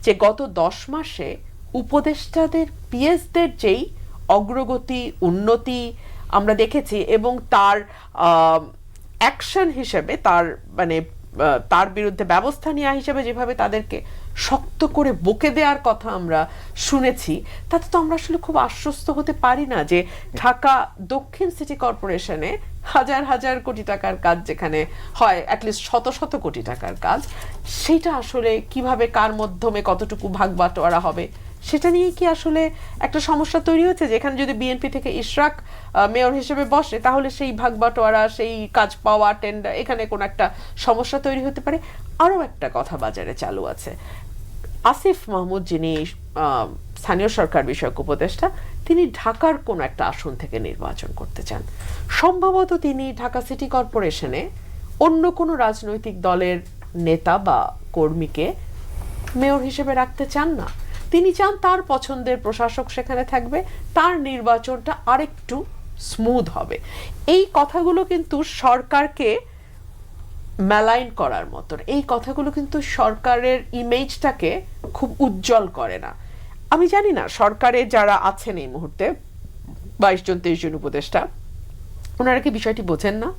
যে গত 10 মাসে উপদেষ্টাদের পিএসদের যেই অগ্রগতি উন্নতি আমরা দেখেছি, এবং তার অ্যাকশন হিসেবে, তার মানে তার বিরুদ্ধে ব্যবস্থা নেওয়া হিসেবে যেভাবে তাদেরকে শক্ত করে বকে দেওয়ার কথা আমরা শুনেছি, তাতে তো আমরা আসলে খুব আশ্বস্ত হতে পারি না যে ঢাকা দক্ষিণ সিটি কর্পোরেশনে হাজার হাজার কোটি টাকার কাজ যেখানে হয়, অ্যাটলিস্ট শত শত কোটি টাকার কাজ, সেটা আসলে কিভাবে কার মাধ্যমে কতটুকু ভাগ বাটোয়ারা হবে সেটা নিয়ে কি আসলে একটা সমস্যা তৈরি হচ্ছে, যেখানে যদি বিএনপি থেকে ইশরাক মেয়র হিসেবে বসে তাহলে সেই ভাগ বাটোয়ারা, সেই কাজ পাওয়া, টেন্ডার, এখানে কোনো একটা সমস্যা তৈরি হতে পারে। আরও একটা কথা বাজারে চালু আছে, আসিফ মাহমুদ যিনি স্থানীয় সরকার বিষয়ক উপদেষ্টা, তিনি ঢাকার কোনো একটা আসন থেকে নির্বাচন করতে চান। সম্ভবত তিনি ঢাকা সিটি কর্পোরেশনে অন্য কোনো রাজনৈতিক দলের নেতা বা কর্মীকে মেয়র হিসেবে রাখতে চান না। তিনি চান তার পছন্দের প্রশাসক সেখানে থাকবে, তার নির্বাচনটা আরেকটু স্মুথ হবে। এই কথাগুলো কিন্তু সরকারকে মেলাইন করার মতন, এই কথাগুলো কিন্তু সরকারের ইমেজটাকে খুব উজ্জ্বল করে না। আমি জানি না সরকারে যারা আছেন এই মুহূর্তে 22 জন 23 জন উপদেষ্টা, ওনারা কি বিষয়টি বোঝেন না?